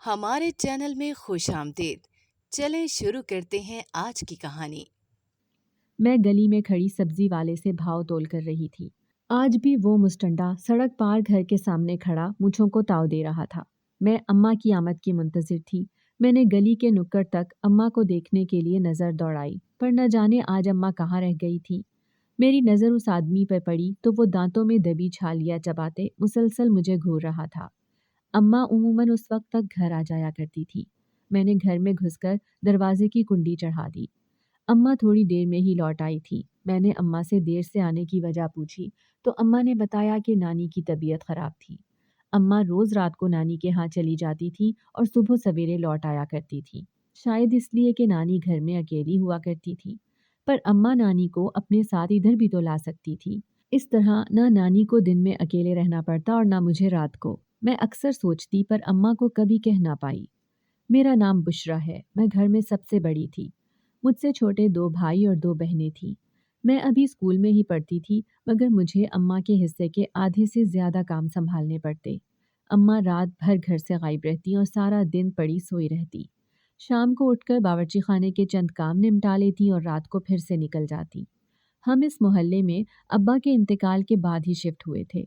ہمارے چینل میں خوش آمدید۔ چلیں شروع کرتے ہیں آج کی کہانی۔ میں گلی میں کھڑی سبزی والے سے بھاؤ تول کر رہی تھی۔ آج بھی وہ مستنڈا سڑک پار گھر کے سامنے کھڑا مجھوں کو تاؤ دے رہا تھا۔ میں اماں کی آمد کی منتظر تھی۔ میں نے گلی کے نکڑ تک اماں کو دیکھنے کے لیے نظر دوڑائی، پر نہ جانے آج اماں کہاں رہ گئی تھی۔ میری نظر اس آدمی پر پڑی تو وہ دانتوں میں دبی چھالیاں چباتے مسلسل مجھے گھور رہا تھا۔ اماں عموماً اس وقت تک گھر آ جایا کرتی تھی۔ میں نے گھر میں گھس کر دروازے کی کنڈی چڑھا دی۔ اماں تھوڑی دیر میں ہی لوٹ آئی تھی۔ میں نے اماں سے دیر سے آنے کی وجہ پوچھی تو اماں نے بتایا کہ نانی کی طبیعت خراب تھی۔ اماں روز رات کو نانی کے ہاں چلی جاتی تھی اور صبح سویرے لوٹ آیا کرتی تھی، شاید اس لیے کہ نانی گھر میں اکیلی ہوا کرتی تھی۔ پر اماں نانی کو اپنے ساتھ ادھر بھی تو لا سکتی تھی۔ اس طرح نہ نانی کو دن میں اکیلے رہنا پڑتا اور نہ مجھے رات کو۔ میں اکثر سوچتی پر اماں کو کبھی کہہ نہ پائی۔ میرا نام بشرا ہے۔ میں گھر میں سب سے بڑی تھی۔ مجھ سے چھوٹے 2 بھائی اور 2 بہنیں تھیں۔ میں ابھی اسکول میں ہی پڑھتی تھی، مگر مجھے اماں کے حصے کے آدھے سے زیادہ کام سنبھالنے پڑتے۔ اماں رات بھر گھر سے غائب رہتی اور سارا دن پڑی سوئی رہتی۔ شام کو اٹھ کر باورچی خانے کے چند کام نمٹا لیتی اور رات کو پھر سے نکل جاتی۔ ہم اس محلے میں ابا کے انتقال کے بعد ہی شفٹ ہوئے تھے۔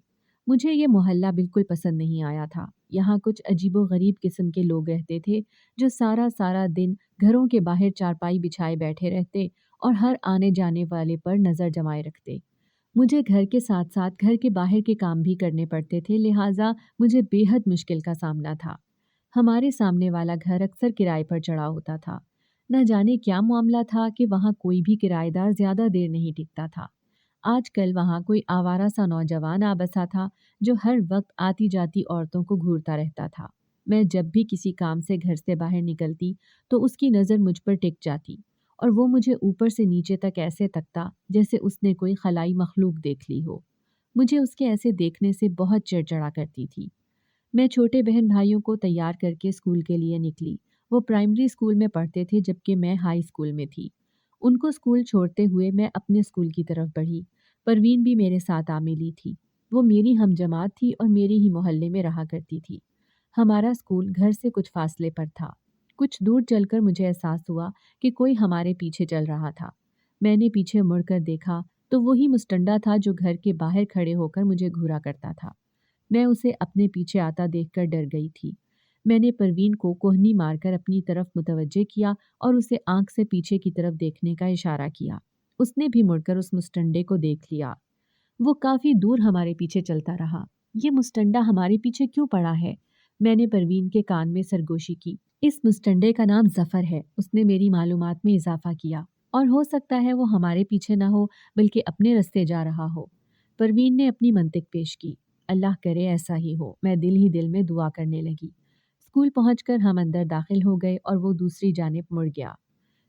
مجھے یہ محلہ بالکل پسند نہیں آیا تھا۔ یہاں کچھ عجیب و غریب قسم کے لوگ رہتے تھے جو سارا دن گھروں کے باہر چارپائی بچھائے بیٹھے رہتے اور ہر آنے جانے والے پر نظر جمائے رکھتے۔ مجھے گھر کے ساتھ ساتھ گھر کے باہر کے کام بھی کرنے پڑتے تھے، لہٰذا مجھے بے حد مشکل کا سامنا تھا۔ ہمارے سامنے والا گھر اکثر کرائے پر چڑھا ہوتا تھا۔ نہ جانے کیا معاملہ تھا کہ وہاں کوئی بھی کرایہ دار زیادہ دیر نہیں ٹکتا تھا۔ آج کل وہاں کوئی آوارہ سا نوجوان آ بسا تھا جو ہر وقت آتی جاتی عورتوں کو گھورتا رہتا تھا۔ میں جب بھی کسی کام سے گھر سے باہر نکلتی تو اس کی نظر مجھ پر ٹک جاتی اور وہ مجھے اوپر سے نیچے تک ایسے تکتا جیسے اس نے کوئی خلائی مخلوق دیکھ لی ہو۔ مجھے اس کے ایسے دیکھنے سے بہت چڑچڑا کرتی تھی۔ میں چھوٹے بہن بھائیوں کو تیار کر کے اسکول کے لیے نکلی۔ وہ پرائمری اسکول میں پڑھتے تھے جبکہ میں ہائی اسکول میں تھی۔ ان کو اسکول چھوڑتے ہوئے میں اپنے اسکول کی طرف بڑھی۔ پروین بھی میرے ساتھ آ ملی تھی۔ وہ میری ہم جماعت تھی اور میرے ہی محلے میں رہا کرتی تھی۔ ہمارا اسکول گھر سے کچھ فاصلے پر تھا۔ کچھ دور چل کر مجھے احساس ہوا کہ کوئی ہمارے پیچھے چل رہا تھا۔ میں نے پیچھے مڑ کر دیکھا تو وہی مستنڈا تھا جو گھر کے باہر کھڑے ہو کر مجھے گھورا کرتا تھا۔ میں اسے اپنے پیچھے آتا دیکھ کر ڈر گئی تھی۔ میں نے پروین کو کوہنی مار کر اپنی طرف متوجہ کیا اور اسے آنکھ سے پیچھے کی طرف دیکھنے کا اشارہ کیا۔ اس نے بھی مڑ کر اس مستنڈے کو دیکھ لیا۔ وہ کافی دور ہمارے پیچھے چلتا رہا۔ یہ مستنڈا ہمارے پیچھے کیوں پڑا ہے؟ میں نے پروین کے کان میں سرگوشی کی۔ اس مستنڈے کا نام ظفر ہے، اس نے میری معلومات میں اضافہ کیا، اور ہو سکتا ہے وہ ہمارے پیچھے نہ ہو بلکہ اپنے رستے جا رہا ہو۔ پروین نے اپنی منطق پیش کی۔ اللہ کرے ایسا ہی ہو، میں دل میں دعا کرنے لگی۔ اسکول پہنچ کر ہم اندر داخل ہو گئے اور وہ دوسری جانب مڑ گیا۔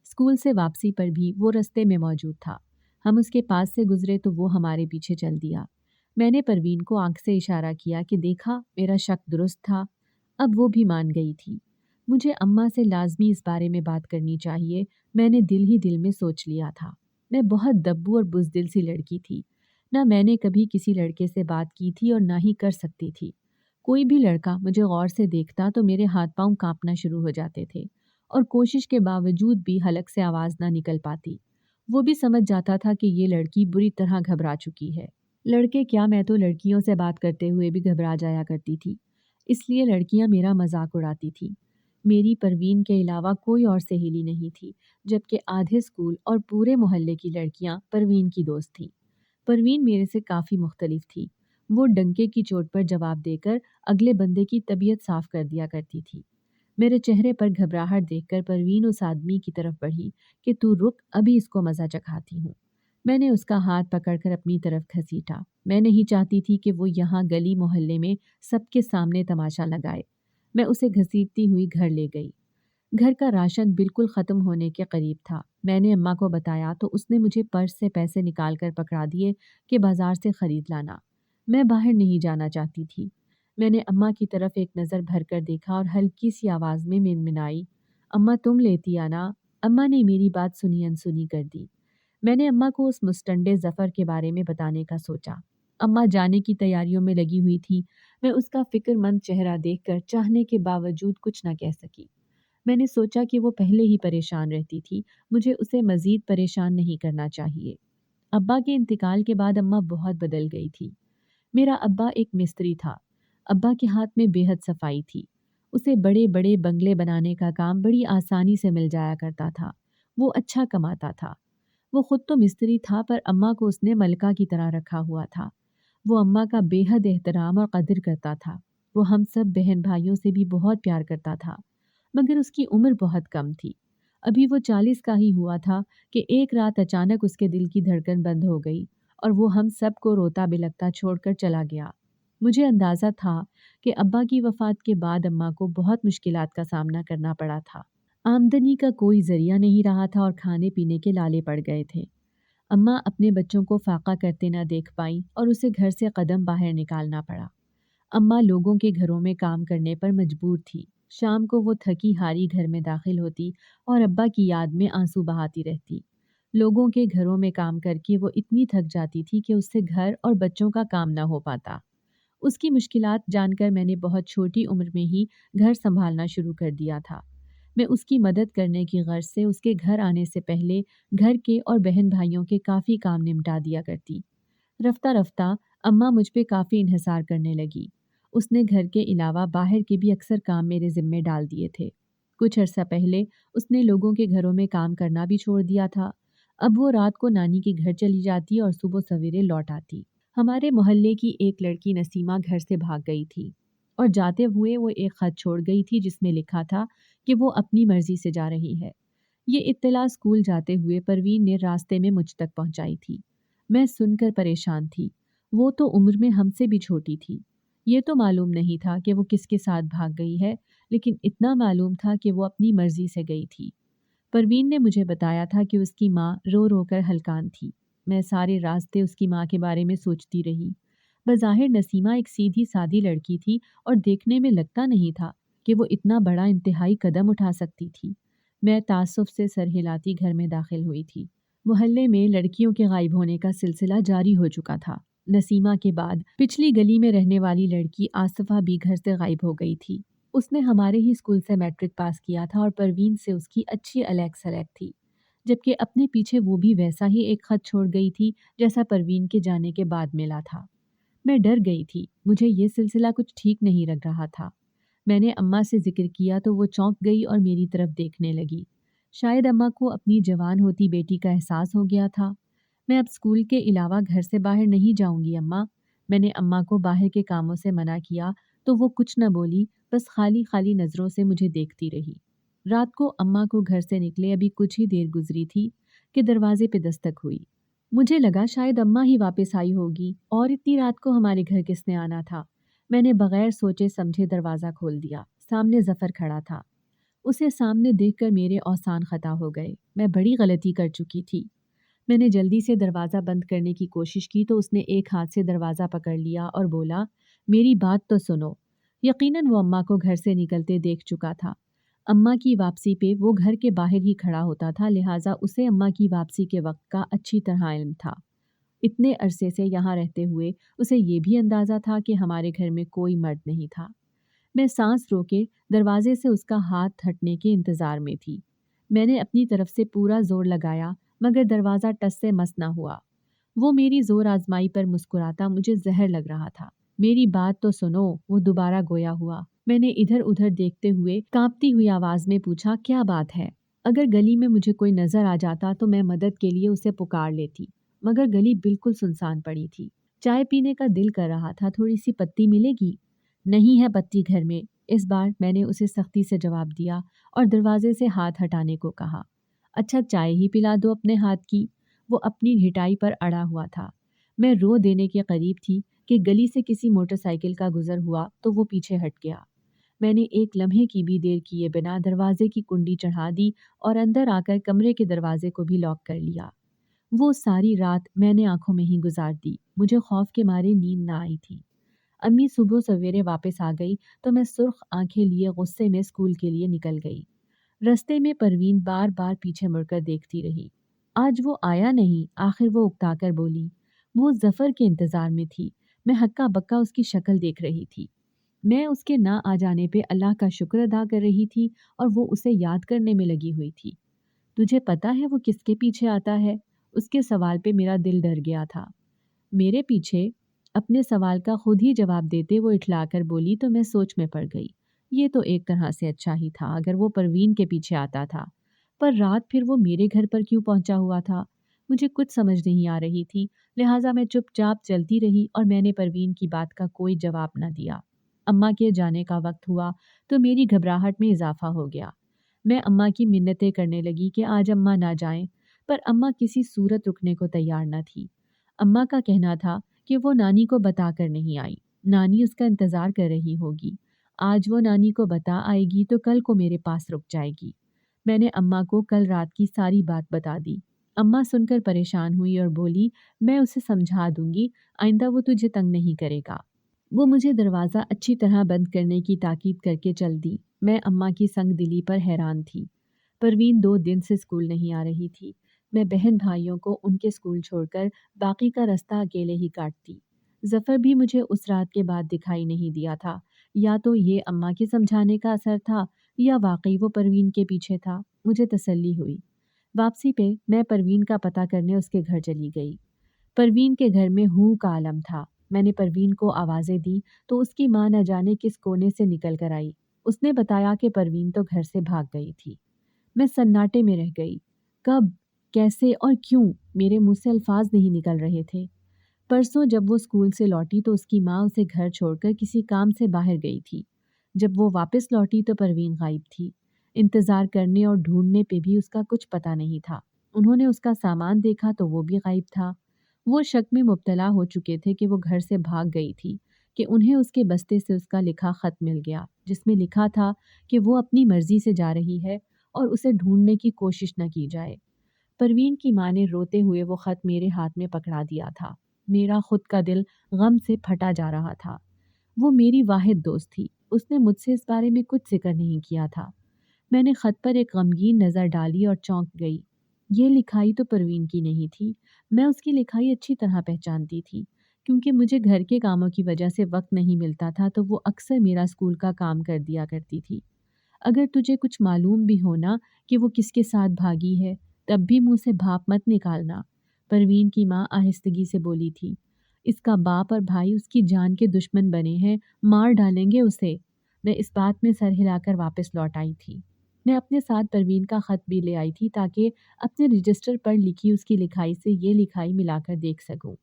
اسکول سے واپسی پر بھی وہ رستے میں موجود تھا۔ ہم اس کے پاس سے گزرے تو وہ ہمارے پیچھے چل دیا۔ میں نے پروین کو آنکھ سے اشارہ کیا کہ دیکھا میرا شک درست تھا۔ اب وہ بھی مان گئی تھی۔ مجھے اماں سے لازمی اس بارے میں بات کرنی چاہیے، میں نے دل میں سوچ لیا تھا۔ میں بہت دبو اور بزدل سی لڑکی تھی۔ نہ میں نے کبھی کسی لڑکے سے بات کی تھی اور نہ ہی کر سکتی تھی۔ کوئی بھی لڑکا مجھے غور سے دیکھتا تو میرے ہاتھ پاؤں کانپنا شروع ہو جاتے تھے اور کوشش کے باوجود بھی حلق سے آواز نہ نکل پاتی۔ وہ بھی سمجھ جاتا تھا کہ یہ لڑکی بری طرح گھبرا چکی ہے۔ لڑکے کیا، میں تو لڑکیوں سے بات کرتے ہوئے بھی گھبرا جایا کرتی تھی، اس لیے لڑکیاں میرا مذاق اڑاتی تھی۔ میری پروین کے علاوہ کوئی اور سہیلی نہیں تھی، جبکہ آدھے اسکول اور پورے محلے کی لڑکیاں پروین کی دوست تھیں۔ پروین میرے سے کافی مختلف تھی۔ وہ ڈنکے کی چوٹ پر جواب دے کر اگلے بندے کی طبیعت صاف کر دیا کرتی تھی۔ میرے چہرے پر گھبراہٹ دیکھ کر پروین اس آدمی کی طرف بڑھی کہ تو رک، ابھی اس کو مزہ چکھاتی ہوں۔ میں نے اس کا ہاتھ پکڑ کر اپنی طرف گھسیٹا۔ میں نہیں چاہتی تھی کہ وہ یہاں گلی محلے میں سب کے سامنے تماشا لگائے۔ میں اسے گھسیٹتی ہوئی گھر لے گئی۔ گھر کا راشن بالکل ختم ہونے کے قریب تھا۔ میں نے اماں کو بتایا تو اس نے مجھے پرس سے پیسے نکال کر پکڑا دیے کہ بازار سے خرید لانا۔ میں باہر نہیں جانا چاہتی تھی۔ میں نے اماں کی طرف ایک نظر بھر کر دیکھا اور ہلکی سی آواز میں منمنائی، اماں تم لیتی آنا۔ اماں نے میری بات سنی انسنی کر دی۔ میں نے اماں کو اس مستنڈے ظفر کے بارے میں بتانے کا سوچا۔ اماں جانے کی تیاریوں میں لگی ہوئی تھی۔ میں اس کا فکر مند چہرہ دیکھ کر چاہنے کے باوجود کچھ نہ کہہ سکی۔ میں نے سوچا کہ وہ پہلے ہی پریشان رہتی تھی، مجھے اسے مزید پریشان نہیں کرنا چاہیے۔ ابا کے انتقال کے بعد اماں بہت بدل گئی تھی۔ میرا ابا ایک مستری تھا۔ ابا کے ہاتھ میں بے حد صفائی تھی۔ اسے بڑے بڑے بنگلے بنانے کا کام بڑی آسانی سے مل جایا کرتا تھا۔ وہ اچھا کماتا تھا۔ وہ خود تو مستری تھا، پر اماں کو اس نے ملکہ کی طرح رکھا ہوا تھا۔ وہ اماں کا بے حد احترام اور قدر کرتا تھا۔ وہ ہم سب بہن بھائیوں سے بھی بہت پیار کرتا تھا، مگر اس کی عمر بہت کم تھی۔ ابھی وہ 40 کا ہی ہوا تھا کہ ایک رات اچانک اس کے دل کی دھڑکن بند ہو گئی اور وہ ہم سب کو روتا بلکتا چھوڑ کر چلا گیا۔ مجھے اندازہ تھا کہ ابا کی وفات کے بعد اماں کو بہت مشکلات کا سامنا کرنا پڑا تھا۔ آمدنی کا کوئی ذریعہ نہیں رہا تھا اور کھانے پینے کے لالے پڑ گئے تھے۔ اماں اپنے بچوں کو فاقہ کرتے نہ دیکھ پائیں اور اسے گھر سے قدم باہر نکالنا پڑا۔ اماں لوگوں کے گھروں میں کام کرنے پر مجبور تھی۔ شام کو وہ تھکی ہاری گھر میں داخل ہوتی اور ابا کی یاد میں آنسو بہاتی رہتی۔ لوگوں کے گھروں میں کام کر کے وہ اتنی تھک جاتی تھی کہ اس سے گھر اور بچوں کا کام نہ ہو پاتا۔ اس کی مشکلات جان کر میں نے بہت چھوٹی عمر میں ہی گھر سنبھالنا شروع کر دیا تھا۔ میں اس کی مدد کرنے کی غرض سے اس کے گھر آنے سے پہلے گھر کے اور بہن بھائیوں کے کافی کام نمٹا دیا کرتی۔ رفتہ رفتہ اماں مجھ پہ کافی انحصار کرنے لگی۔ اس نے گھر کے علاوہ باہر کے بھی اکثر کام میرے ذمے ڈال دیے تھے۔ کچھ عرصہ پہلے اس نے لوگوں کے گھروں میں کام کرنا بھی چھوڑ دیا تھا۔ اب وہ رات کو نانی کے گھر چلی جاتی اور صبح سویرے لوٹ آتی۔ ہمارے محلے کی ایک لڑکی نسیمہ گھر سے بھاگ گئی تھی اور جاتے ہوئے وہ ایک خط چھوڑ گئی تھی جس میں لکھا تھا کہ وہ اپنی مرضی سے جا رہی ہے۔ یہ اطلاع اسکول جاتے ہوئے پروین نے راستے میں مجھ تک پہنچائی تھی۔ میں سن کر پریشان تھی۔ وہ تو عمر میں ہم سے بھی چھوٹی تھی۔ یہ تو معلوم نہیں تھا کہ وہ کس کے ساتھ بھاگ گئی ہے، لیکن اتنا معلوم تھا کہ وہ اپنی مرضی سے گئی تھی۔ پروین نے مجھے بتایا تھا کہ اس کی ماں رو رو کر ہلکان تھی۔ میں سارے راستے اس کی ماں کے بارے میں سوچتی رہی۔ بظاہر نسیمہ ایک سیدھی سادی لڑکی تھی اور دیکھنے میں لگتا نہیں تھا کہ وہ اتنا بڑا انتہائی قدم اٹھا سکتی تھی۔ میں تعصب سے سر ہلاتی گھر میں داخل ہوئی تھی۔ محلے میں لڑکیوں کے غائب ہونے کا سلسلہ جاری ہو چکا تھا۔ نسیمہ کے بعد پچھلی گلی میں رہنے والی لڑکی آصفہ بھی گھر سے غائب ہو گئی تھی۔ اس نے ہمارے ہی اسکول سے میٹرک پاس کیا تھا اور پروین سے اس کی اچھی الیک سلیک تھی، جبکہ اپنے پیچھے وہ بھی ویسا ہی ایک خط چھوڑ گئی تھی جیسا پروین کے جانے کے بعد ملا تھا۔ میں ڈر گئی تھی۔ مجھے یہ سلسلہ کچھ ٹھیک نہیں لگ رہا تھا۔ میں نے اماں سے ذکر کیا تو وہ چونک گئی اور میری طرف دیکھنے لگی۔ شاید اماں کو اپنی جوان ہوتی بیٹی کا احساس ہو گیا تھا۔ میں اب اسکول کے علاوہ گھر سے باہر نہیں جاؤں گی اماں۔ میں نے اماں کو باہر کے کاموں سے منع کیا تو وہ کچھ نہ بولی، بس خالی خالی نظروں سے مجھے دیکھتی رہی۔ رات کو اماں کو گھر سے نکلے ابھی کچھ ہی دیر گزری تھی کہ دروازے پہ دستک ہوئی۔ مجھے لگا شاید اماں ہی واپس آئی ہوگی، اور اتنی رات کو ہمارے گھر کس نے آنا تھا۔ میں نے بغیر سوچے سمجھے دروازہ کھول دیا۔ سامنے ظفر کھڑا تھا۔ اسے سامنے دیکھ کر میرے اوسان خطا ہو گئے۔ میں بڑی غلطی کر چکی تھی۔ میں نے جلدی سے دروازہ بند کرنے کی کوشش کی تو اس نے ایک ہاتھ سے دروازہ پکڑ لیا اور بولا، میری بات تو سنو۔ یقیناً وہ اماں کو گھر سے نکلتے دیکھ چکا تھا۔ اماں کی واپسی پہ وہ گھر کے باہر ہی کھڑا ہوتا تھا، لہٰذا اسے اماں کی واپسی کے وقت کا اچھی طرح علم تھا۔ اتنے عرصے سے یہاں رہتے ہوئے اسے یہ بھی اندازہ تھا کہ ہمارے گھر میں کوئی مرد نہیں تھا۔ میں سانس روکے دروازے سے اس کا ہاتھ ہٹنے کے انتظار میں تھی۔ میں نے اپنی طرف سے پورا زور لگایا مگر دروازہ ٹس سے مس نہ ہوا۔ وہ میری زور آزمائی پر مسکراتا مجھے زہر لگ رہا تھا۔ میری بات تو سنو، وہ دوبارہ گویا ہوا۔ میں نے ادھر ادھر دیکھتے ہوئے کانپتی ہوئی آواز میں پوچھا، کیا بات ہے؟ اگر گلی میں مجھے کوئی نظر آ جاتا تو میں مدد کے لیے اسے پکار لیتی، مگر گلی بالکل سنسان پڑی تھی۔ چائے پینے کا دل کر رہا تھا، تھوڑی سی پتی ملے گی؟ نہیں ہے پتی گھر میں۔ اس بار میں نے اسے سختی سے جواب دیا اور دروازے سے ہاتھ ہٹانے کو کہا۔ اچھا چائے ہی پلا دو اپنے ہاتھ کی۔ وہ اپنی ڈھٹائی پر اڑا ہوا تھا۔ میں رو دینے کے قریب تھی کہ گلی سے کسی موٹر سائیکل کا گزر ہوا تو وہ پیچھے ہٹ گیا۔ میں نے ایک لمحے کی بھی دیر کیے بنا دروازے کی کنڈی چڑھا دی اور اندر آ کر کمرے کے دروازے کو بھی لاک کر لیا۔ وہ ساری رات میں نے آنکھوں میں ہی گزار دی۔ مجھے خوف کے مارے نیند نہ آئی تھی۔ امی صبح سویرے واپس آ گئی تو میں سرخ آنکھیں لیے غصے میں اسکول کے لیے نکل گئی۔ رستے میں پروین بار بار پیچھے مڑ کر دیکھتی رہی۔ آج وہ آیا نہیں، آخر وہ اکتا کر بولی۔ وہ ظفر کے انتظار میں تھی۔ میں ہکا بکا اس کی شکل دیکھ رہی تھی۔ میں اس کے نہ آ جانے پہ اللہ کا شکر ادا کر رہی تھی اور وہ اسے یاد کرنے میں لگی ہوئی تھی۔ تجھے پتا ہے وہ کس کے پیچھے آتا ہے؟ اس کے سوال پہ میرا دل ڈر گیا تھا۔ میرے پیچھے؟ اپنے سوال کا خود ہی جواب دیتے وہ اٹھلا کر بولی تو میں سوچ میں پڑ گئی۔ یہ تو ایک طرح سے اچھا ہی تھا اگر وہ پروین کے پیچھے آتا تھا، پر رات پھر وہ میرے گھر پر کیوں پہنچا ہوا تھا؟ مجھے کچھ سمجھ نہیں آ رہی تھی، لہٰذا میں چپ چاپ چلتی رہی اور میں نے پروین کی بات کا کوئی جواب نہ دیا۔ اماں کے جانے کا وقت ہوا تو میری گھبراہٹ میں اضافہ ہو گیا۔ میں اماں کی منتیں کرنے لگی کہ آج اماں نہ جائیں، پر اماں کسی صورت رکنے کو تیار نہ تھی۔ اماں کا کہنا تھا کہ وہ نانی کو بتا کر نہیں آئی، نانی اس کا انتظار کر رہی ہوگی۔ آج وہ نانی کو بتا آئے گی تو کل کو میرے پاس رک جائے گی۔ میں نے اماں کو کل رات کی ساری بات بتا دی۔ اماں سن کر پریشان ہوئی اور بولی، میں اسے سمجھا دوں گی، آئندہ وہ تجھے تنگ نہیں کرے گا۔ وہ مجھے دروازہ اچھی طرح بند کرنے کی تاکید کر کے چل دی۔ میں اماں کی سنگ دلی پر حیران تھی۔ پروین 2 دن سے اسکول نہیں آ رہی تھی۔ میں بہن بھائیوں کو ان کے اسکول چھوڑ کر باقی کا رستہ اکیلے ہی کاٹتی۔ ظفر بھی مجھے اس رات کے بعد دکھائی نہیں دیا تھا۔ یا تو یہ اماں کے سمجھانے کا اثر تھا یا واقعی وہ پروین کے پیچھے تھا۔ مجھے تسلی ہوئی۔ واپسی پہ میں پروین کا پتہ کرنے اس کے گھر چلی گئی۔ پروین کے گھر میں ہوں کا عالم تھا۔ میں نے پروین کو آوازیں دی تو اس کی ماں نہ جانے کس کونے سے نکل کر آئی۔ اس نے بتایا کہ پروین تو گھر سے بھاگ گئی تھی۔ میں سناٹے میں رہ گئی۔ کب، کیسے اور کیوں؟ میرے منہ سے الفاظ نہیں نکل رہے تھے۔ پرسوں جب وہ اسکول سے لوٹی تو اس کی ماں اسے گھر چھوڑ کر کسی کام سے باہر گئی تھی۔ جب وہ واپس لوٹی تو پروین غائب تھی۔ انتظار کرنے اور ڈھونڈنے پہ بھی اس کا کچھ پتہ نہیں تھا۔ انہوں نے اس کا سامان دیکھا تو وہ بھی غائب تھا۔ وہ شک میں مبتلا ہو چکے تھے کہ وہ گھر سے بھاگ گئی تھی کہ انہیں اس کے بستے سے اس کا لکھا خط مل گیا، جس میں لکھا تھا کہ وہ اپنی مرضی سے جا رہی ہے اور اسے ڈھونڈنے کی کوشش نہ کی جائے۔ پروین کی ماں نے روتے ہوئے وہ خط میرے ہاتھ میں پکڑا دیا تھا۔ میرا خود کا دل غم سے پھٹا جا رہا تھا۔ وہ میری واحد دوست تھی۔ اس نے مجھ سے اس بارے میں کچھ ذکر نہیں کیا تھا۔ میں نے خط پر ایک غمگین نظر ڈالی اور چونک گئی۔ یہ لکھائی تو پروین کی نہیں تھی۔ میں اس کی لکھائی اچھی طرح پہچانتی تھی، کیونکہ مجھے گھر کے کاموں کی وجہ سے وقت نہیں ملتا تھا تو وہ اکثر میرا اسکول کا کام کر دیا کرتی تھی۔ اگر تجھے کچھ معلوم بھی ہونا کہ وہ کس کے ساتھ بھاگی ہے، تب بھی منہ سے بھاپ مت نکالنا، پروین کی ماں آہستگی سے بولی تھی۔ اس کا باپ اور بھائی اس کی جان کے دشمن بنے ہیں، مار ڈالیں گے اسے۔ میں اس بات میں سر ہلا کر واپس لوٹ آئی تھی۔ میں اپنے ساتھ پروین کا خط بھی لے آئی تھی تاکہ اپنے رجسٹر پر لکھی اس کی لکھائی سے یہ لکھائی ملا کر دیکھ سکوں۔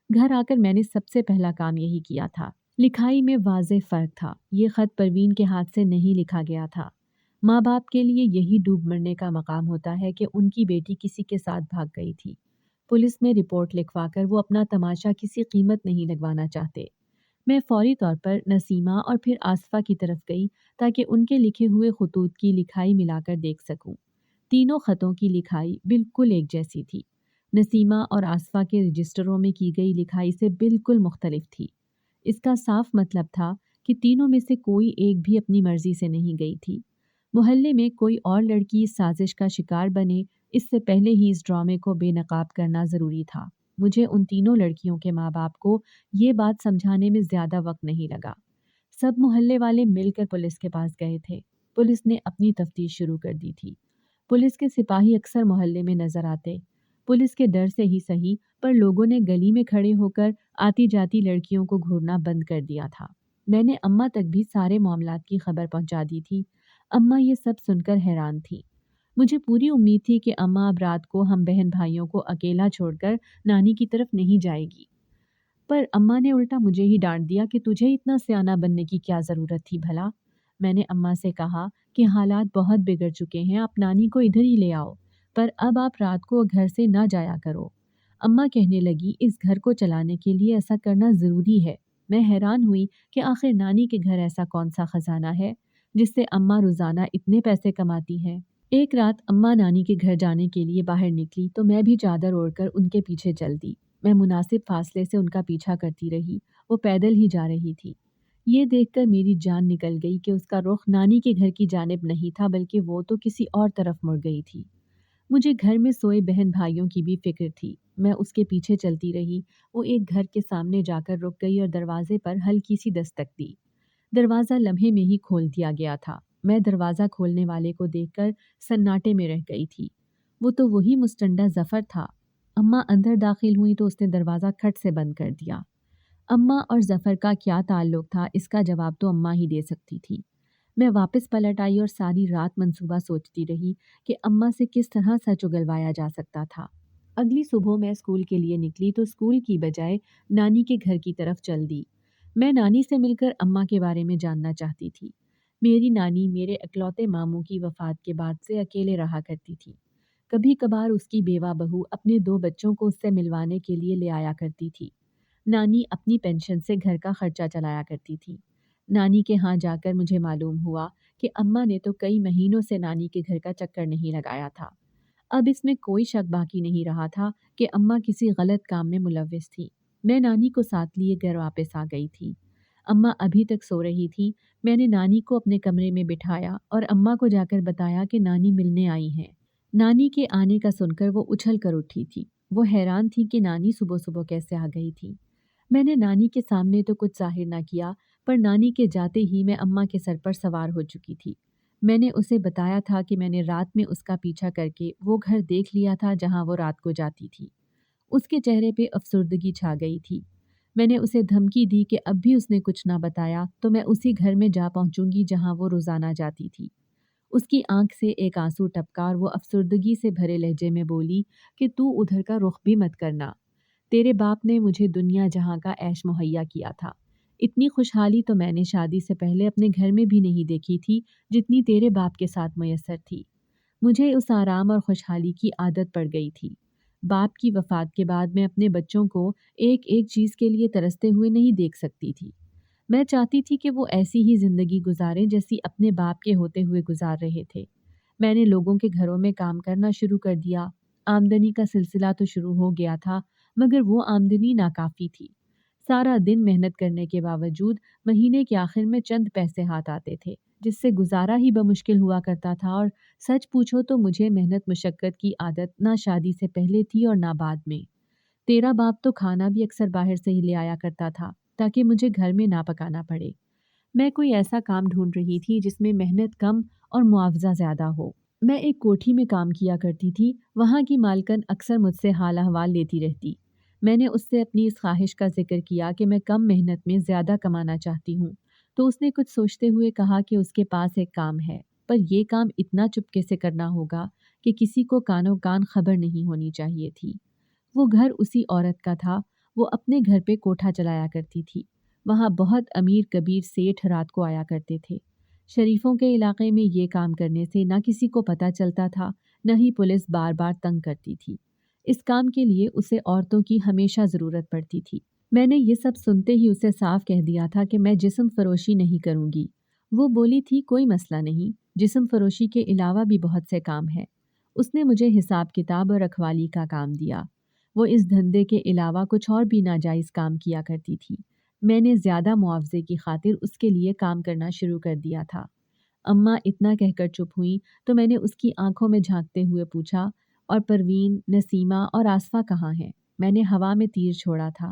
گھر آ کر میں نے سب سے پہلا کام یہی کیا تھا۔ لکھائی میں واضح فرق تھا۔ یہ خط پروین کے ہاتھ سے نہیں لکھا گیا تھا۔ ماں باپ کے لیے یہی ڈوب مرنے کا مقام ہوتا ہے کہ ان کی بیٹی کسی کے ساتھ بھاگ گئی تھی۔ پولیس میں رپورٹ لکھوا کر وہ اپنا تماشا کسی قیمت نہیں لگوانا چاہتے۔ میں فوری طور پر نسیمہ اور پھر آصفہ کی طرف گئی تاکہ ان کے لکھے ہوئے خطوط کی لکھائی ملا کر دیکھ سکوں۔ تینوں خطوں کی لکھائی بالکل ایک جیسی تھی۔ نسیمہ اور آصفہ کے رجسٹروں میں کی گئی لکھائی سے بالکل مختلف تھی۔ اس کا صاف مطلب تھا کہ تینوں میں سے کوئی ایک بھی اپنی مرضی سے نہیں گئی تھی۔ محلے میں کوئی اور لڑکی اس سازش کا شکار بنے، اس سے پہلے ہی اس ڈرامے کو بے نقاب کرنا ضروری تھا۔ مجھے ان تینوں لڑکیوں کے ماں باپ کو یہ بات سمجھانے میں زیادہ وقت نہیں لگا۔ سب محلے والے مل کر پولیس کے پاس گئے تھے۔ پولیس نے اپنی تفتیش شروع کر دی تھی۔ پولیس کے سپاہی اکثر محلے میں نظر آتے۔ پولیس کے ڈر سے ہی صحیح، پر لوگوں نے گلی میں کھڑے ہو کر آتی جاتی لڑکیوں کو گھورنا بند کر دیا تھا۔ میں نے اماں تک بھی سارے معاملات کی خبر پہنچا دی تھی۔ اماں یہ سب سن کر حیران تھی۔ مجھے پوری امید تھی کہ اماں اب رات کو ہم بہن بھائیوں کو اکیلا چھوڑ کر نانی کی طرف نہیں جائے گی، پر اماں نے الٹا مجھے ہی ڈانٹ دیا کہ تجھے اتنا سیانہ بننے کی کیا ضرورت تھی بھلا۔ میں نے اماں سے کہا کہ حالات بہت بگڑ چکے ہیں، آپ نانی کو ادھر ہی لے آؤ، پر اب آپ رات کو گھر سے نہ جایا کرو۔ اماں کہنے لگی اس گھر کو چلانے کے لیے ایسا کرنا ضروری ہے۔ میں حیران ہوئی کہ آخر نانی کے گھر ایسا کون سا خزانہ ہے جس سے اماں روزانہ اتنے پیسے کماتی ہیں۔ ایک رات اماں نانی کے گھر جانے کے لیے باہر نکلی تو میں بھی چادر اوڑھ کر ان کے پیچھے چل دی۔ میں مناسب فاصلے سے ان کا پیچھا کرتی رہی۔ وہ پیدل ہی جا رہی تھی۔ یہ دیکھ کر میری جان نکل گئی کہ اس کا رخ نانی کے گھر کی جانب نہیں تھا بلکہ وہ تو کسی اور طرف مڑ گئی تھی۔ مجھے گھر میں سوئے بہن بھائیوں کی بھی فکر تھی۔ میں اس کے پیچھے چلتی رہی۔ وہ ایک گھر کے سامنے جا کر رک گئی اور دروازے پر ہلکی سی دستک دی۔ دروازہ لمحے میں ہی کھول دیا گیا تھا۔ میں دروازہ کھولنے والے کو دیکھ کر سناٹے میں رہ گئی تھی۔ وہ تو وہی مستنڈا ظفر تھا۔ اماں اندر داخل ہوئی تو اس نے دروازہ کھٹ سے بند کر دیا۔ اماں اور ظفر کا کیا تعلق تھا، اس کا جواب تو اماں ہی دے سکتی تھی۔ میں واپس پلٹ آئی اور ساری رات منصوبہ سوچتی رہی کہ اماں سے کس طرح سچ اگلوایا جا سکتا تھا۔ اگلی صبح میں اسکول کے لیے نکلی تو اسکول کی بجائے نانی کے گھر کی طرف چل دی۔ میں نانی سے مل کر اماں کے بارے میں جاننا چاہتی تھی۔ میری نانی میرے اکلوتے ماموں کی وفات کے بعد سے اکیلے رہا کرتی تھی۔ کبھی کبھار اس کی بیوہ بہو اپنے 2 بچوں کو اس سے ملوانے کے لیے لے آیا کرتی تھی۔ نانی اپنی پینشن سے گھر کا خرچہ چلایا کرتی تھی۔ نانی کے ہاں جا کر مجھے معلوم ہوا کہ اماں نے تو کئی مہینوں سے نانی کے گھر کا چکر نہیں لگایا تھا۔ اب اس میں کوئی شک باقی نہیں رہا تھا کہ اماں کسی غلط کام میں ملوث تھی۔ میں نانی کو ساتھ لیے گھر واپس آ گئی تھی۔ اماں ابھی تک سو رہی تھی۔ میں نے نانی کو اپنے کمرے میں بٹھایا اور اماں کو جا کر بتایا کہ نانی ملنے آئی ہیں۔ نانی کے آنے کا سن کر وہ اچھل کر اٹھی تھی۔ وہ حیران تھی کہ نانی صبح صبح کیسے آ گئی تھی۔ میں نے نانی کے سامنے تو کچھ ظاہر نہ کیا، پر نانی کے جاتے ہی میں اماں کے سر پر سوار ہو چکی تھی۔ میں نے اسے بتایا تھا کہ میں نے رات میں اس کا پیچھا کر کے وہ گھر دیکھ لیا تھا جہاں وہ رات کو جاتی تھی۔ اس کے چہرے پہ افسردگی چھا گئی تھی۔ میں نے اسے دھمکی دی کہ اب بھی اس نے کچھ نہ بتایا تو میں اسی گھر میں جا پہنچوں گی جہاں وہ روزانہ جاتی تھی۔ اس کی آنکھ سے ایک آنسو ٹپکا اور وہ افسردگی سے بھرے لہجے میں بولی کہ تو ادھر کا رخ بھی مت کرنا۔ تیرے باپ نے مجھے دنیا جہاں کا عیش مہیا کیا تھا۔ اتنی خوشحالی تو میں نے شادی سے پہلے اپنے گھر میں بھی نہیں دیکھی تھی جتنی تیرے باپ کے ساتھ میسر تھی۔ مجھے اس آرام اور خوشحالی کی عادت پڑ گئی تھی۔ باپ کی وفات کے بعد میں اپنے بچوں کو ایک ایک چیز کے لیے ترستے ہوئے نہیں دیکھ سکتی تھی۔ میں چاہتی تھی کہ وہ ایسی ہی زندگی گزاریں جیسی اپنے باپ کے ہوتے ہوئے گزار رہے تھے۔ میں نے لوگوں کے گھروں میں کام کرنا شروع کر دیا۔ آمدنی کا سلسلہ تو شروع ہو گیا تھا، مگر وہ آمدنی ناکافی تھی۔ سارا دن محنت کرنے کے باوجود مہینے کے آخر میں چند پیسے ہاتھ آتے تھے، جس سے گزارا ہی بمشکل ہوا کرتا تھا۔ اور سچ پوچھو تو مجھے محنت مشقت کی عادت نہ شادی سے پہلے تھی اور نہ بعد میں۔ تیرا باپ تو کھانا بھی اکثر باہر سے ہی لے آیا کرتا تھا تاکہ مجھے گھر میں نہ پکانا پڑے۔ میں کوئی ایسا کام ڈھونڈ رہی تھی جس میں محنت کم اور معاوضہ زیادہ ہو۔ میں ایک کوٹھی میں کام کیا کرتی تھی۔ وہاں کی مالکن اکثر مجھ سے حال احوال لیتی رہتی۔ میں نے اس سے اپنی اس خواہش کا ذکر کیا کہ میں کم محنت میں زیادہ کمانا چاہتی ہوں، تو اس نے کچھ سوچتے ہوئے کہا کہ اس کے پاس ایک کام ہے، پر یہ کام اتنا چپکے سے کرنا ہوگا کہ کسی کو کانوں کان خبر نہیں ہونی چاہیے تھی۔ وہ گھر اسی عورت کا تھا۔ وہ اپنے گھر پہ کوٹھا چلایا کرتی تھی۔ وہاں بہت امیر کبیر سیٹھ رات کو آیا کرتے تھے۔ شریفوں کے علاقے میں یہ کام کرنے سے نہ کسی کو پتہ چلتا تھا، نہ ہی پولیس بار بار تنگ کرتی تھی۔ اس کام کے لیے اسے عورتوں کی ہمیشہ ضرورت پڑتی تھی۔ میں نے یہ سب سنتے ہی اسے صاف کہہ دیا تھا کہ میں جسم فروشی نہیں کروں گی۔ وہ بولی تھی کوئی مسئلہ نہیں، جسم فروشی کے علاوہ بھی بہت سے کام ہیں۔ اس نے مجھے حساب کتاب اور رکھوالی کا کام دیا۔ وہ اس دھندے کے علاوہ کچھ اور بھی ناجائز کام کیا کرتی تھی۔ میں نے زیادہ معاوضے کی خاطر اس کے لیے کام کرنا شروع کر دیا تھا۔ اماں اتنا کہہ کر چپ ہوئیں تو میں نے اس کی آنکھوں میں جھانکتے ہوئے پوچھا، اور پروین، نسیمہ اور آصفہ کہاں ہیں؟ میں نے ہوا میں تیر چھوڑا تھا۔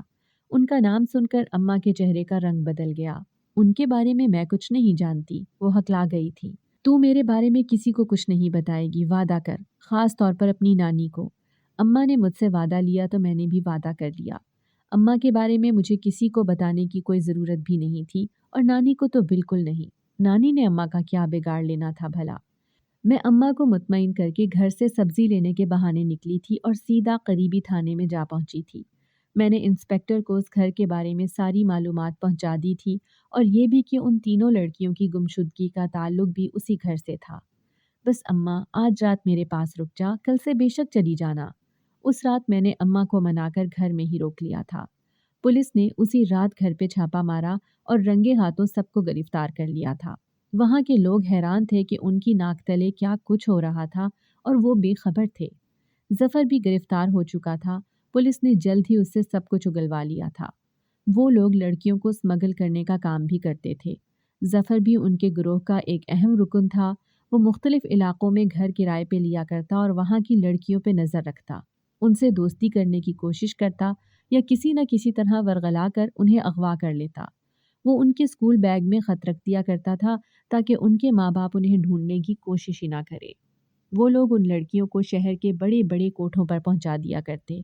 ان کا نام سن کر اماں کے چہرے کا رنگ بدل گیا۔ ان کے بارے میں کچھ نہیں جانتی، وہ ہکلا گئی تھی۔ تو میرے بارے میں کسی کو کچھ نہیں بتائے گی، وعدہ کر، خاص طور پر اپنی نانی کو۔ اماں نے مجھ سے وعدہ لیا تو میں نے بھی وعدہ کر لیا۔ اماں کے بارے میں مجھے کسی کو بتانے کی کوئی ضرورت بھی نہیں تھی، اور نانی کو تو بالکل نہیں۔ نانی نے اماں کا کیا بگاڑ لینا تھا بھلا؟ میں اماں کو مطمئن کر کے گھر سے سبزی لینے کے بہانے نکلی تھی اور سیدھا قریبی تھانے میں جا پہنچی تھی۔ میں نے انسپیکٹر کو اس گھر کے بارے میں ساری معلومات پہنچا دی تھی، اور یہ بھی کہ ان تینوں لڑکیوں کی گمشدگی کا تعلق بھی اسی گھر سے تھا۔ بس اماں، آج رات میرے پاس رک جا، کل سے بے شک چلی جانا۔ اس رات میں نے اماں کو منا کر گھر میں ہی روک لیا تھا۔ پولیس نے اسی رات گھر پہ چھاپا مارا اور رنگے ہاتھوں سب کو گرفتار کر لیا تھا۔ وہاں کے لوگ حیران تھے کہ ان کی ناک تلے کیا کچھ ہو رہا تھا، اور وہ بے خبر تھے۔ ظفر بھی گرفتار ہو چکا تھا۔ پولیس نے جلد ہی اس سے سب کچھ اگلوا لیا تھا۔ وہ لوگ لڑکیوں کو اسمگل کرنے کا کام بھی کرتے تھے۔ ظفر بھی ان کے گروہ کا ایک اہم رکن تھا۔ وہ مختلف علاقوں میں گھر کرائے پہ لیا کرتا اور وہاں کی لڑکیوں پہ نظر رکھتا۔ ان سے دوستی کرنے کی کوشش کرتا یا کسی نہ کسی طرح ورغلا کر انہیں اغوا کر لیتا۔ وہ ان کے اسکول بیگ میں خط رکھ دیا کرتا تھا تاکہ ان کے ماں باپ انہیں ڈھونڈنے کی کوشش ہی نہ کرے۔ وہ لوگ ان لڑکیوں کو شہر کے بڑے بڑے کوٹھوں پر پہنچا دیا کرتے۔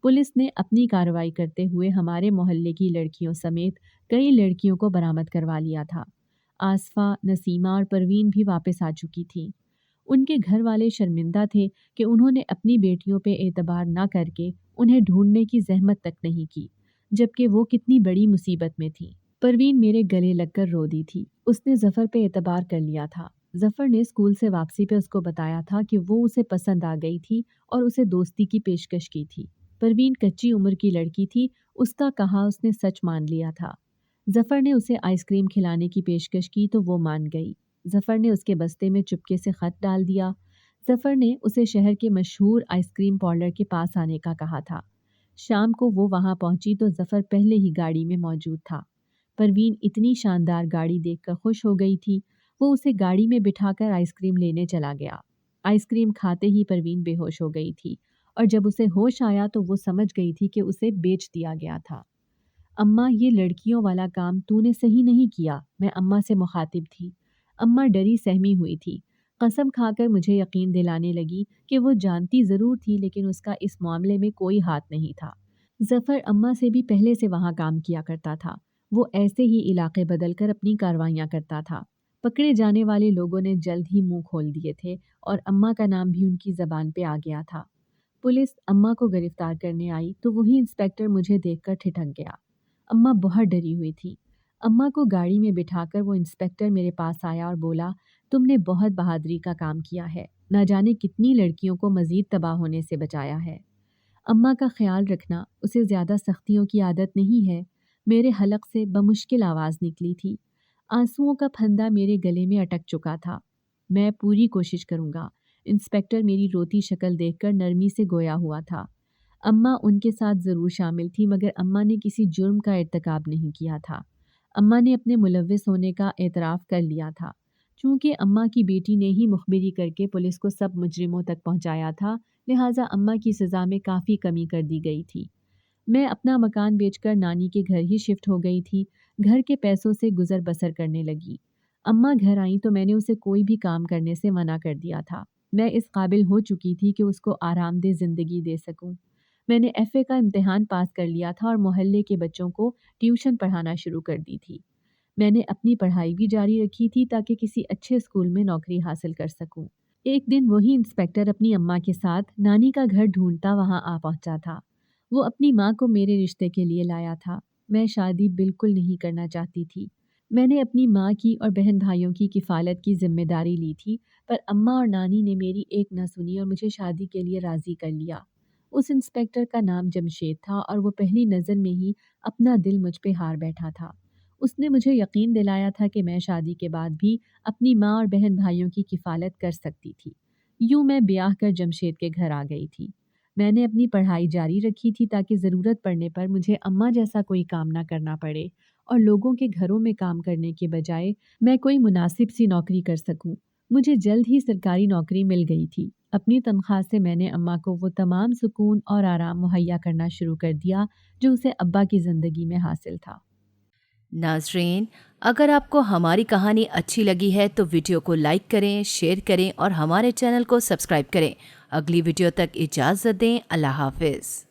پولیس نے اپنی کارروائی کرتے ہوئے ہمارے محلے کی لڑکیوں سمیت کئی لڑکیوں کو برآمد کروا لیا تھا۔ آصفہ، نسیمہ اور پروین بھی واپس آ چکی تھیں۔ ان کے گھر والے شرمندہ تھے کہ انہوں نے اپنی بیٹیوں پہ اعتبار نہ کر کے انہیں ڈھونڈنے کی زحمت تک نہیں کی، جبکہ وہ کتنی بڑی مصیبت میں تھیں۔ پروین میرے گلے لگ کر رو دی تھی۔ اس نے ظفر پہ اعتبار کر لیا تھا۔ ظفر نے اسکول سے واپسی پہ اس کو بتایا تھا کہ وہ اسے پسند آ گئی تھی اور اسے دوستی کی پیشکش کی تھی۔ پروین کچی عمر کی لڑکی تھی، اس کا کہا اس نے سچ مان لیا تھا۔ ظفر نے اسے آئس کریم کھلانے کی پیشکش کی تو وہ مان گئی۔ ظفر نے اس کے بستے میں چپکے سے خط ڈال دیا۔ ظفر نے اسے شہر کے مشہور آئس کریم پارلر کے پاس آنے کا کہا تھا۔ شام کو وہ وہاں پہنچی تو ظفر پہلے ہی گاڑی میں موجود تھا۔ پروین اتنی شاندار گاڑی دیکھ کر خوش ہو گئی تھی، وہ اسے گاڑی میں بٹھا کر آئس کریم لینے چلا گیا۔ آئس کریم کھاتے ہی پروین بے ہوش ہو گئی تھی، اور جب اسے ہوش آیا تو وہ سمجھ گئی تھی کہ اسے بیچ دیا گیا تھا۔ اماں، یہ لڑکیوں والا کام تو نے صحیح نہیں کیا، میں اماں سے مخاطب تھی۔ اماں ڈری سہمی ہوئی تھی، قسم کھا کر مجھے یقین دلانے لگی کہ وہ جانتی ضرور تھی لیکن اس کا اس معاملے میں کوئی ہاتھ نہیں تھا۔ ظفر اماں سے بھی پہلے سے وہاں کام کیا کرتا تھا، وہ ایسے ہی علاقے بدل کر اپنی کاروائیاں کرتا تھا۔ پکڑے جانے والے لوگوں نے جلد ہی منہ کھول دیے تھے اور اماں کا نام بھی ان کی زبان پہ آ گیا تھا۔ پولیس اماں کو گرفتار کرنے آئی تو وہی انسپیکٹر مجھے دیکھ کر ٹھٹک گیا۔ اماں بہت ڈری ہوئی تھی۔ اماں کو گاڑی میں بٹھا کر وہ انسپیکٹر میرے پاس آیا اور بولا، تم نے بہت بہادری کا کام کیا ہے، نہ جانے کتنی لڑکیوں کو مزید تباہ ہونے سے بچایا ہے۔ اماں کا خیال رکھنا، اسے زیادہ سختیوں کی عادت نہیں ہے، میرے حلق سے بمشکل آواز نکلی تھی۔ آنسوؤں کا پھندا میرے گلے میں اٹک چکا تھا۔ میں پوری کوشش کروں گا۔ انسپیکٹر میری روتی شکل دیکھ کر نرمی سے گویا ہوا تھا۔ اماں ان کے ساتھ ضرور شامل تھی مگر اماں نے کسی جرم کا ارتکاب نہیں کیا تھا۔ اماں نے اپنے ملوث ہونے کا اعتراف کر لیا تھا۔ چونکہ اماں کی بیٹی نے ہی مخبری کر کے پولیس کو سب مجرموں تک پہنچایا تھا، لہٰذا اماں کی سزا میں کافی کمی کر دی گئی تھی۔ میں اپنا مکان بیچ کر نانی کے گھر ہی شفٹ ہو گئی تھی، گھر کے پیسوں سے گزر بسر کرنے لگی۔ اماں گھر آئیں تو میں نے اسے کوئی بھی کام کرنے سے منع کر دیا تھا۔ میں اس قابل ہو چکی تھی کہ اس کو آرام دہ زندگی دے سکوں۔ میں نے ایف اے کا امتحان پاس کر لیا تھا اور محلے کے بچوں کو ٹیوشن پڑھانا شروع کر دی تھی۔ میں نے اپنی پڑھائی بھی جاری رکھی تھی تاکہ کسی اچھے اسکول میں نوکری حاصل کر سکوں۔ ایک دن وہی انسپیکٹر اپنی اماں کے ساتھ نانی کا گھر ڈھونڈتا وہاں آ پہنچا تھا۔ وہ اپنی ماں کو میرے رشتے کے لیے لایا تھا۔ میں شادی بالکل نہیں کرنا چاہتی تھی۔ میں نے اپنی ماں کی اور بہن بھائیوں کی کفالت کی ذمہ داری لی تھی، پر اماں اور نانی نے میری ایک نہ سنی اور مجھے شادی کے لیے راضی کر لیا۔ اس انسپیکٹر کا نام جمشید تھا اور وہ پہلی نظر میں ہی اپنا دل مجھ پہ ہار بیٹھا تھا۔ اس نے مجھے یقین دلایا تھا کہ میں شادی کے بعد بھی اپنی ماں اور بہن بھائیوں کی کفالت کر سکتی تھی۔ یوں میں بیاہ کر جمشید کے گھر آ گئی تھی۔ میں نے اپنی پڑھائی جاری رکھی تھی تاکہ ضرورت پڑنے پر مجھے اماں جیسا کوئی کام نہ کرنا پڑے اور لوگوں کے گھروں میں کام کرنے کے بجائے میں کوئی مناسب سی نوکری کر سکوں۔ مجھے جلد ہی سرکاری نوکری مل گئی تھی۔ اپنی تنخواہ سے میں نے اماں کو وہ تمام سکون اور آرام مہیا کرنا شروع کر دیا جو اسے ابا کی زندگی میں حاصل تھا۔ ناظرین، اگر آپ کو ہماری کہانی اچھی لگی ہے تو ویڈیو کو لائک کریں، شیئر کریں اور ہمارے چینل کو سبسکرائب کریں۔ اگلی ویڈیو تک اجازت دیں۔ اللہ حافظ۔